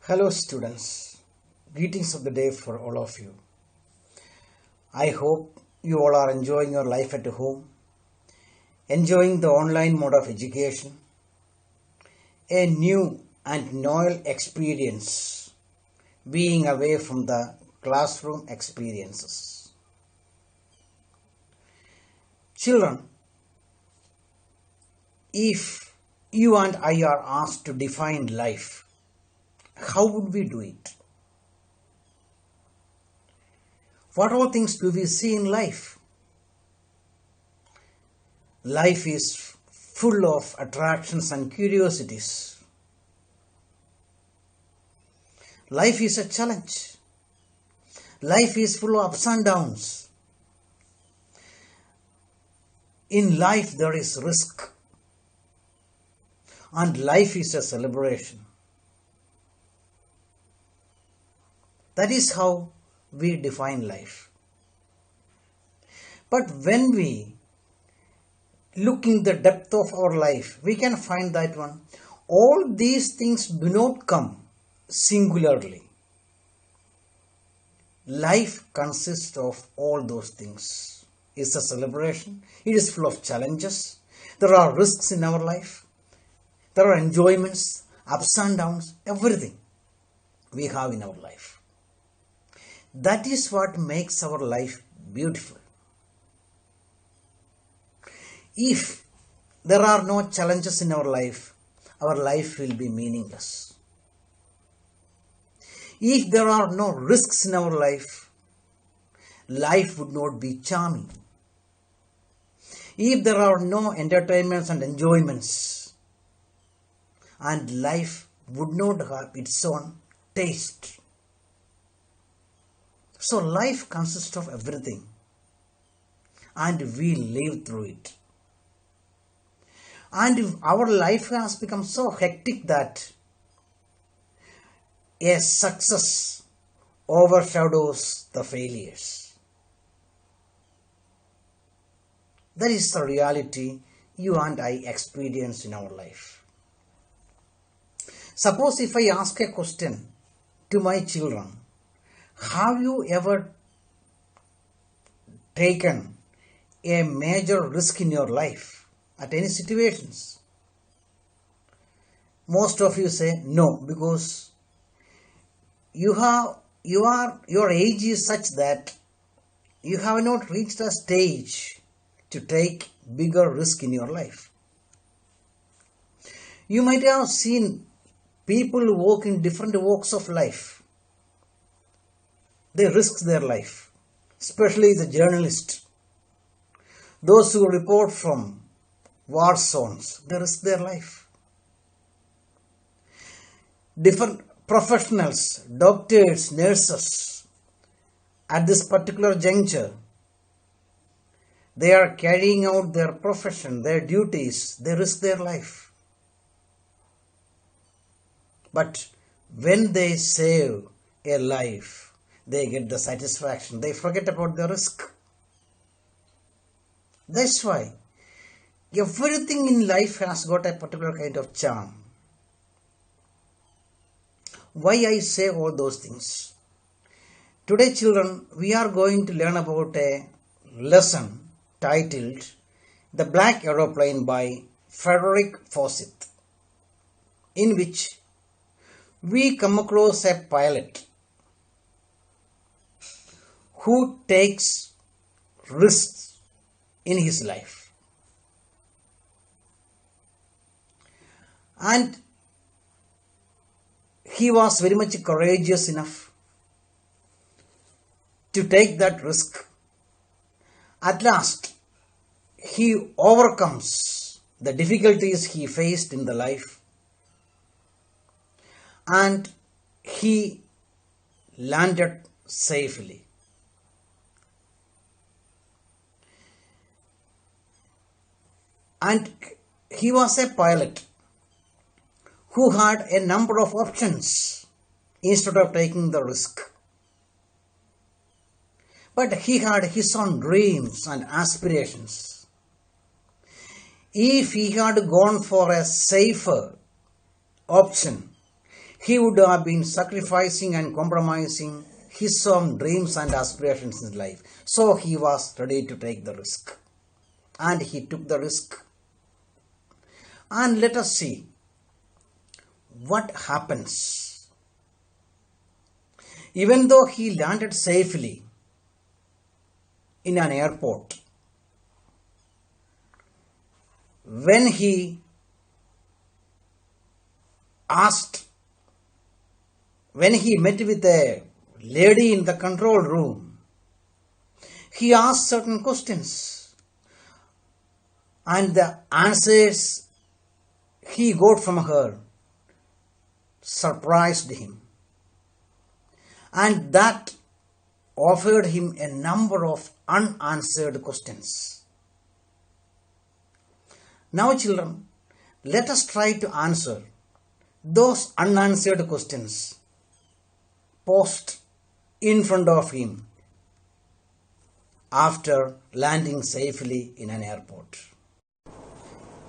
Hello students, greetings of the day for all of you. I hope you all are enjoying your life at home, enjoying the online mode of education, a new and novel experience, being away from the classroom experiences. Children, if you and I are asked to define life, how would we do it? What all things do we see in life? Life is full of attractions and curiosities. Life is a challenge. Life is full of ups and downs. In life there is risk. And life is a celebration. That is how we define life. But when we look in the depth of our life, we can find that all these things do not come singularly. Life consists of all those things. It's a celebration. It is full of challenges. There are risks in our life. There are enjoyments, ups and downs, everything we have in our life. That is what makes our life beautiful. If there are no challenges in our life will be meaningless. If there are no risks in our life would not be charming. If there are no entertainments and enjoyments, and life would not have its own taste. So life consists of everything, and we live through it. And if our life has become so hectic that a success overshadows the failures. That is the reality you and I experience in our life. Suppose if I ask a question to my children, have you ever taken a major risk in your life at any situations? Most of you say no, because your age is such that you have not reached a stage to take bigger risk in your life. You might have seen people who work in different walks of life. They risk their life, especially the journalists. Those who report from war zones, they risk their life. Different professionals, doctors, nurses, at this particular juncture, they are carrying out their profession, their duties, they risk their life. But when they save a life, they get the satisfaction. They forget about the risk. That's why everything in life has got a particular kind of charm. Why I say all those things? Today, children, we are going to learn about a lesson titled The Black Aeroplane by Frederick Fawcett, in which we come across a pilot who takes risks in his life. And he was very much courageous enough to take that risk. At last, he overcomes the difficulties he faced in the life, and he landed safely. And he was a pilot who had a number of options instead of taking the risk. But he had his own dreams and aspirations. If he had gone for a safer option, He would have been sacrificing and compromising his own dreams and aspirations in life. So he was ready to take the risk. And he took the risk. And let us see what happens. Even though he landed safely in an airport, when he met with a lady in the control room, he asked certain questions, and the answers he got from her surprised him, and that offered him a number of unanswered questions. Now, children, let us try to answer those unanswered questions posed in front of him after landing safely in an airport.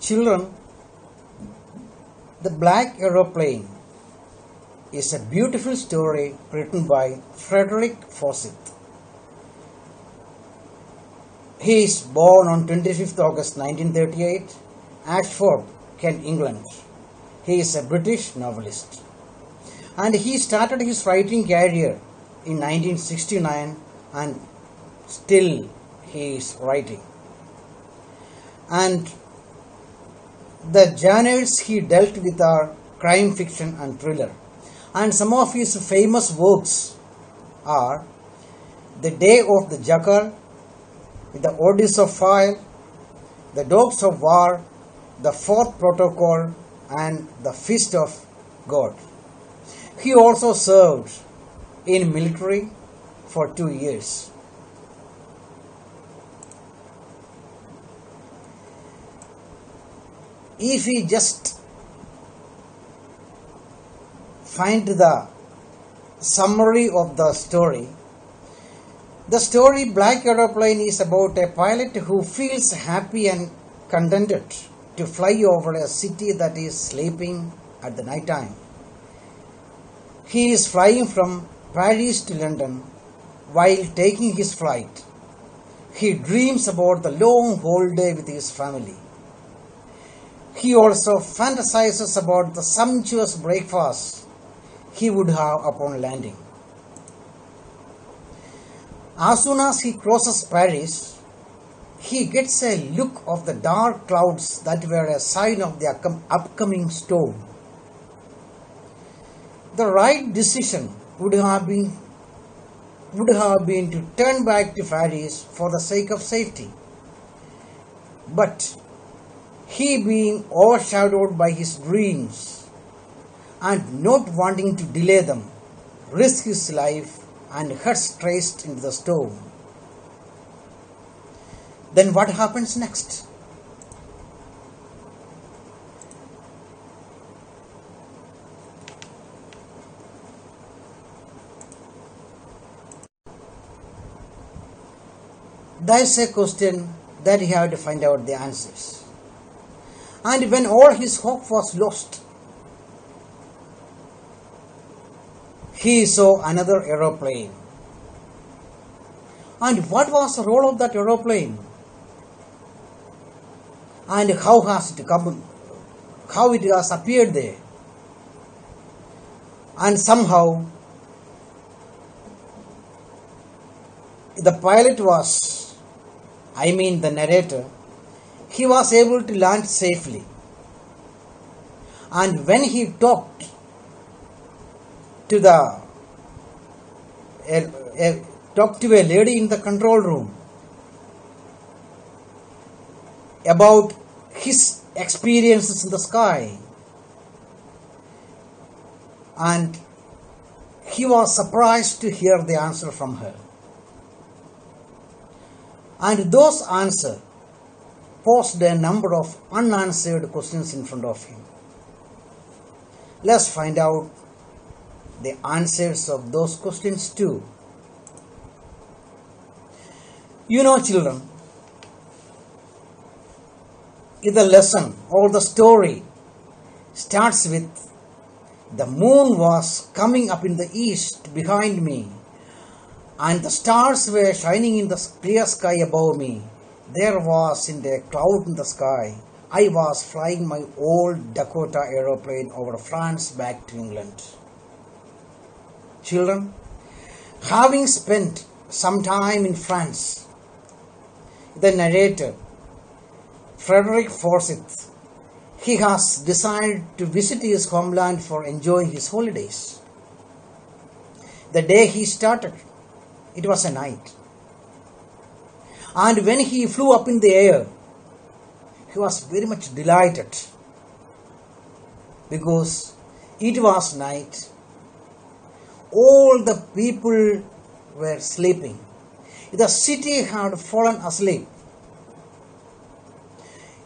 Children, The Black Aeroplane is a beautiful story written by Frederick Forsyth. He is born on 25th August 1938, Ashford, Kent, England. He is a British novelist. And he started his writing career in 1969 and still he is writing. And the genres he dealt with are crime fiction and thriller. And some of his famous works are The Day of the Jackal, The Odds of Fire, The Dogs of War, The Fourth Protocol, and The Fist of God. He also served in military for 2 years. If we just find the summary of the story Black Aeroplane is about a pilot who feels happy and contented to fly over a city that is sleeping at the night time. He is flying from Paris to London. While taking his flight, he dreams about the long holiday with his family. He also fantasizes about the sumptuous breakfast he would have upon landing. As soon as he crosses Paris, he gets a look of the dark clouds that were a sign of the upcoming storm. The right decision would have been to turn back to Paris for the sake of safety. But he, being overshadowed by his dreams and not wanting to delay them, risks his life and heads straight into the storm. Then what happens next? That's a question that he had to find out the answers. And when all his hope was lost, he saw another aeroplane. And what was the role of that aeroplane? And how has it come? How it has appeared there? And somehow the pilot was, the narrator, he was able to land safely. And when he talked to a lady in the control room about his experiences in the sky, and he was surprised to hear the answer from her. And those answers posed a number of unanswered questions in front of him. Let's find out the answers of those questions too. Children, the lesson or the story starts with The moon was coming up in the east behind me, and the stars were shining in the clear sky above me. There wasn't a cloud in the sky. I was flying my old Dakota aeroplane over France back to England. Children, having spent some time in France, the narrator, Frederick Forsyth, he has decided to visit his homeland for enjoying his holidays. The day he started, it was a night. And when he flew up in the air, he was very much delighted because it was night. All the people were sleeping. The city had fallen asleep.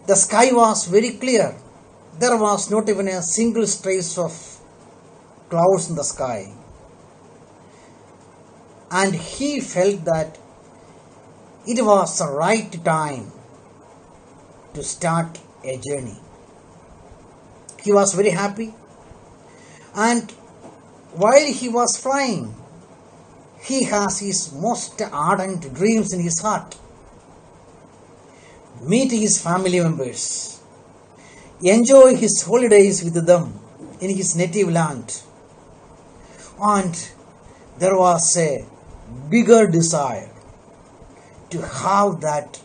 The sky was very clear. There was not even a single trace of clouds in the sky. And he felt that it was the right time to start a journey. He was very happy, and while he was flying, he has his most ardent dreams in his heart. Meet his family members, enjoy his holidays with them in his native land. And there was a bigger desire to have that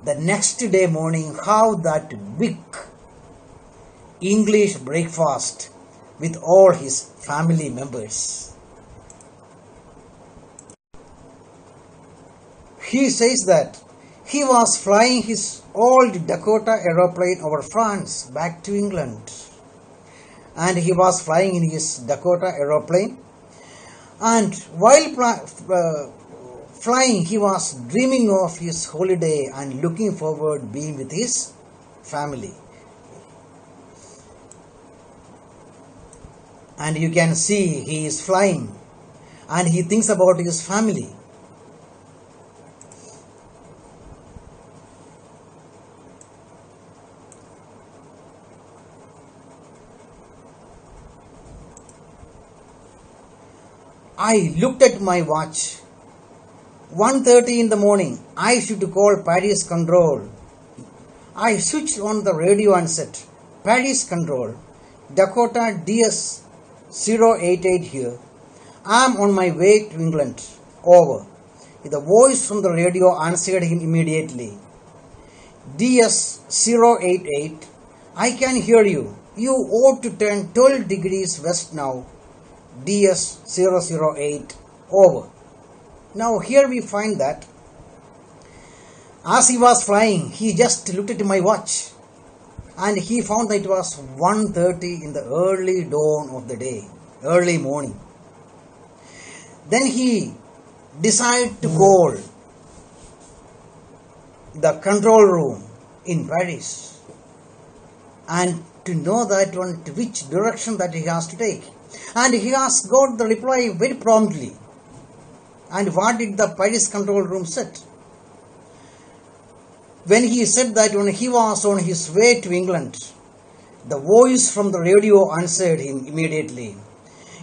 the next day morning, have that big English breakfast with all his family members. He says that he was flying his old Dakota aeroplane over France back to England. And he was flying in his Dakota aeroplane. And while flying, he was dreaming of his holiday and looking forward being with his family. And you can see he is flying and he thinks about his family. I looked at my watch. 1:30 in the morning. I should call Paris Control. I switched on the radio and said, Paris Control, Dakota DS 088 here. I am on my way to England. Over. The voice from the radio answered him immediately. DS 088, I can hear you. You ought to turn 12 degrees west now. DS 008, over. Now here we find that as he was flying, he just looked at my watch and he found that it was 1:30 in the early dawn of the day, early morning. Then he decided to call the control room in Paris and to know that one which direction that he has to take. And he has got the reply very promptly. And what did the Paris control room said? When he said that when he was on his way to England, the voice from the radio answered him immediately.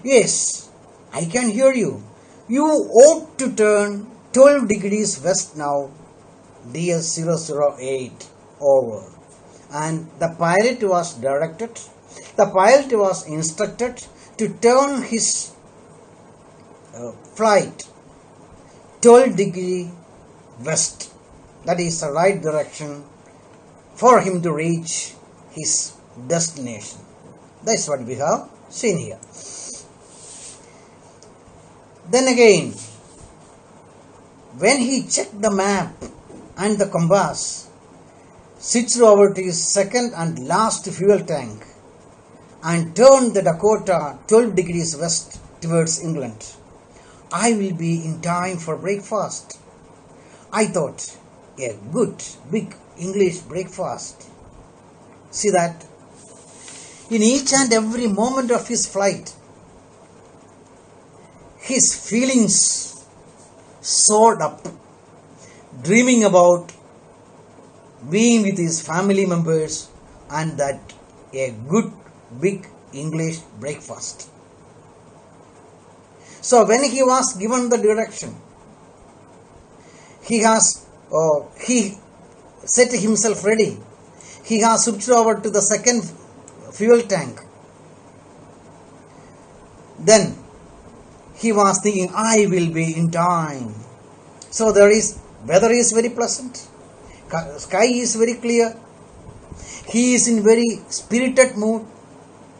Yes, I can hear you. You ought to turn 12 degrees west now, DS 008, over. And the pilot was instructed to turn his flight 12 degree west. That is the right direction for him to reach his destination. That's what we have seen here. Then again, when he checked the map and the compass, switched over to his second and last fuel tank and turned the Dakota 12 degrees west towards England, I will be in time for breakfast. I thought, a good, big English breakfast. See that? In each and every moment of his flight, his feelings soared up, dreaming about being with his family members and that a good, big English breakfast. So when he was given the direction, he set himself ready. He has switched over to the second fuel tank. Then he was thinking, I will be in time. So weather is very pleasant. Sky is very clear. He is in very spirited mood,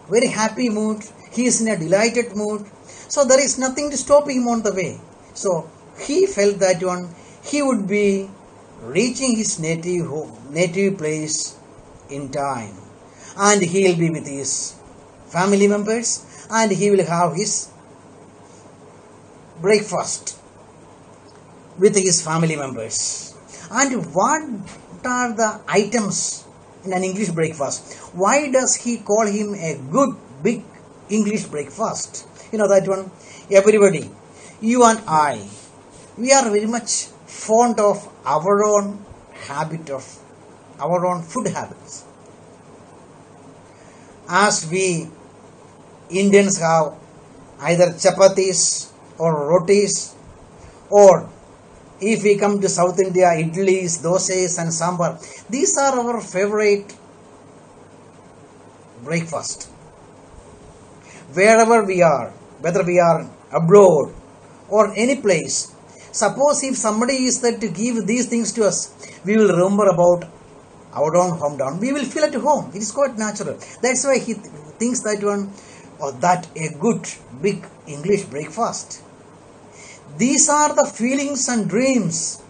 very happy mood. He is in a delighted mood. So there is nothing to stop him on the way. So he felt that he would be reaching his native place in time. And he will be with his family members and he will have his breakfast with his family members. And what are the items in an English breakfast? Why does he call him a good big English breakfast? You know that one, everybody, you and I, we are very much fond of our own food habits. As we Indians have either chapatis or rotis, or if we come to South India, idlis, dosas and sambar. These are our favorite breakfast. Wherever we are, whether we are abroad or any place, suppose if somebody is there to give these things to us, we will remember about our own hometown. We will feel at home. It is quite natural. That's why he thinks that that a good big English breakfast. These are the feelings and dreams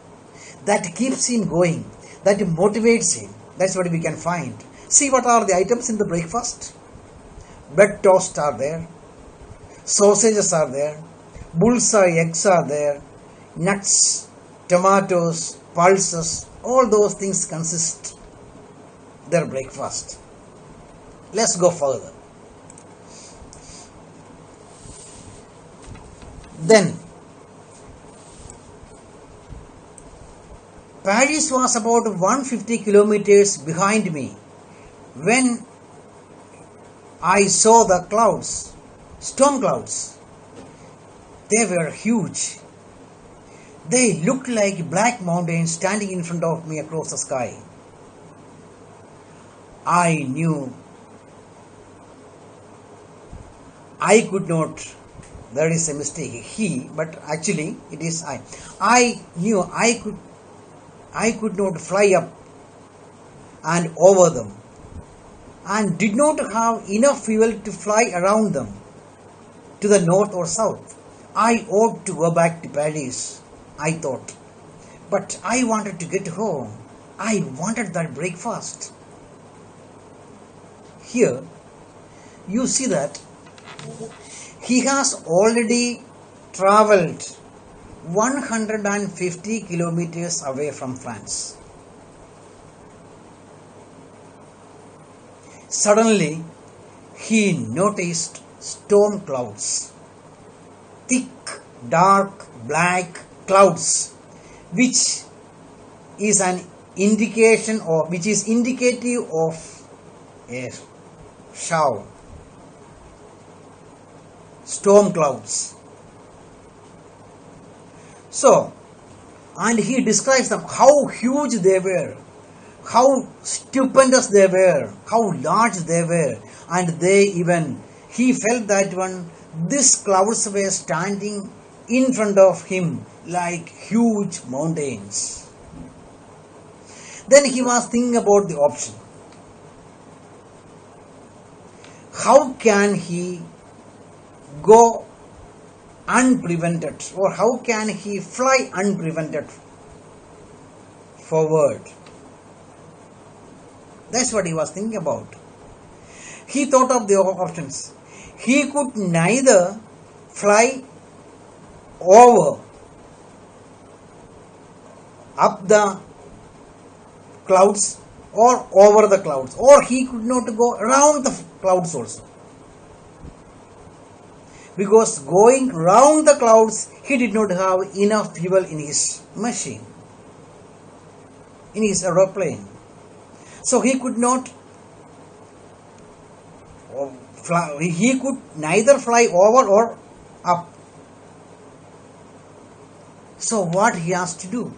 that keeps him going, that motivates him. That's what we can find. See what are the items in the breakfast. Bread toast are there, sausages are there, bullseye eggs are there, nuts, tomatoes, pulses, all those things consist their breakfast. Let's go further. Then Paris was about 150 kilometers behind me when I saw the clouds, storm clouds. They were huge. They looked like black mountains standing in front of me across the sky. I knew I could not, there is a mistake, but actually it is I. I knew I could not fly up and over them, and did not have enough fuel to fly around them to the north or south. I ought to go back to Paris, I thought. But I wanted to get home. I wanted that breakfast. Here, you see that he has already travelled 150 kilometers away from France. Suddenly, he noticed storm clouds, thick, dark, black clouds, which is an indication or which is indicative of a shower. Storm clouds. So, and he describes them, how huge they were, how stupendous they were, how large they were, and he felt that these clouds were standing in front of him like huge mountains. Then he was thinking about the option. How can he go unprevented, or how can he fly unprevented forward? That's what he was thinking about. He thought of the options. He could neither fly over up the clouds or over the clouds, or he could not go around the clouds also. Because going round the clouds, he did not have enough fuel in his machine, in his aeroplane. So he could not he could neither fly over or up. So what he has to do?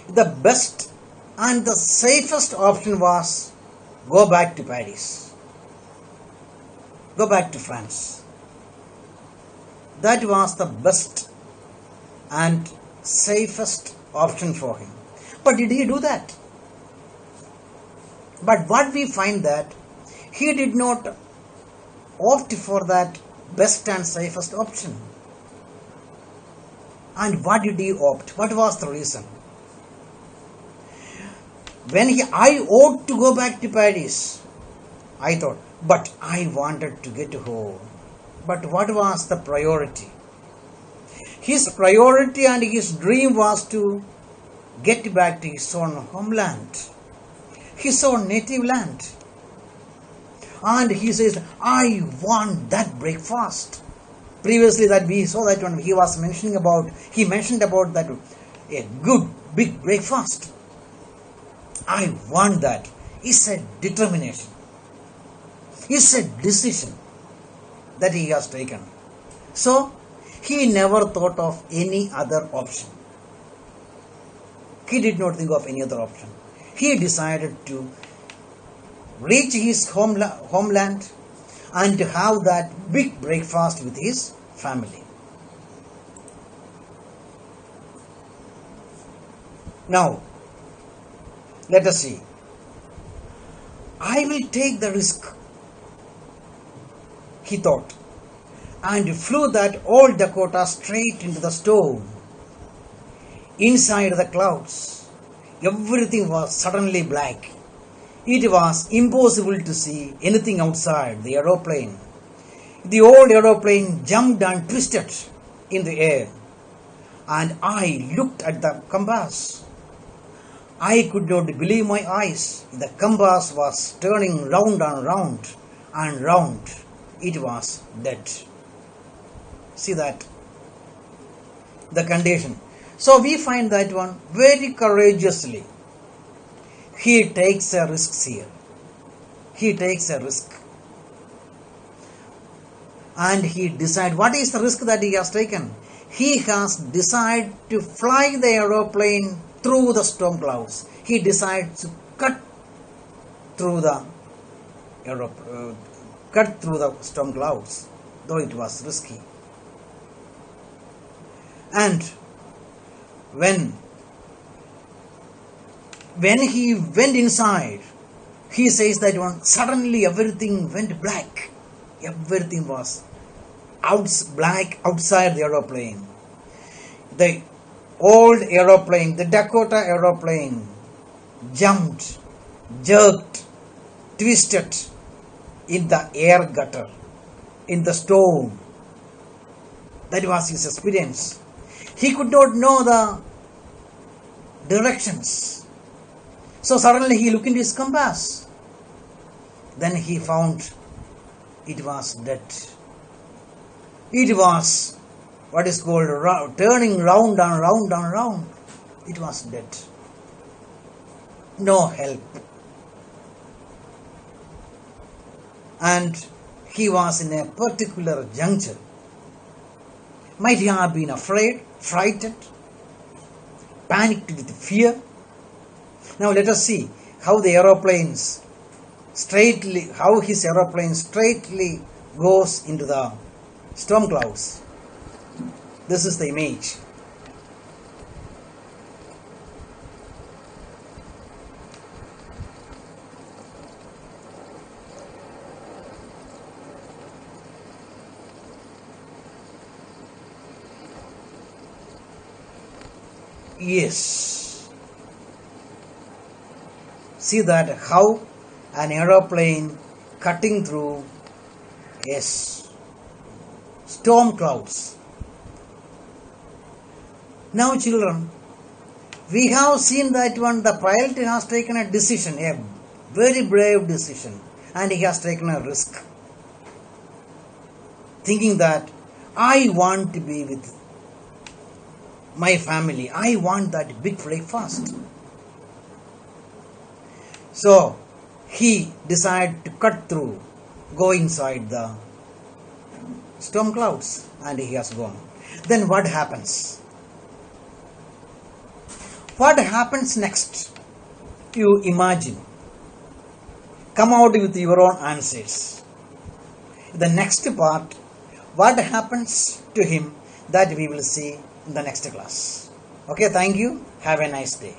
The best and the safest option was go back to Paris. Go back to France. That was the best and safest option for him. But did he do that? But what we find that he did not opt for that best and safest option. And what did he opt? What was the reason? I ought to go back to Paris, I thought, but I wanted to get home. But what was the priority? His priority and his dream was to get back to his own homeland, his own native land. And he says, I want that breakfast. Previously that we saw that when he mentioned about that a good big breakfast. I want that. It's a determination. It's a decision that he has taken. So, he never thought of any other option. He did not think of any other option. He decided to reach his homeland and to have that big breakfast with his family. Now, let us see. I will take the risk, he thought, and flew that old Dakota straight into the storm. Inside the clouds, everything was suddenly black. It was impossible to see anything outside the aeroplane. The old aeroplane jumped and twisted in the air, and I looked at the compass. I could not believe my eyes. The compass was turning round and round and round. It was dead. See that? The condition. So we find that one very courageously. He takes a risk here. He takes a risk. And he decides, what is the risk that he has taken? He has decided to fly the aeroplane through the storm clouds. He decides to cut through the storm clouds, though it was risky. And when he went inside, he says that suddenly everything went black. Everything was black outside the aeroplane. The old aeroplane, the Dakota aeroplane, jumped, jerked, twisted in the air gutter, in the storm. That was his experience. He could not know the directions. So suddenly he looked into his compass. Then he found it was dead. It was what is called turning round and round and round. It was dead. No help. And he was in a particular juncture. Might he have been afraid, frightened, panicked with fear? Now let us see how his aeroplane straightly goes into the storm clouds. This is the image. Yes. See that how an aeroplane cutting through storm clouds. Now children, we have seen that the pilot has taken a decision, a very brave decision, and he has taken a risk. Thinking that I want to be with my family, I want that big breakfast. So he decided to cut through go inside the storm clouds, and he has gone. Then what happens? What happens next? You imagine. Come out with your own answers. The next part, what happens to him, that we will see in the next class. Okay, thank you. Have a nice day.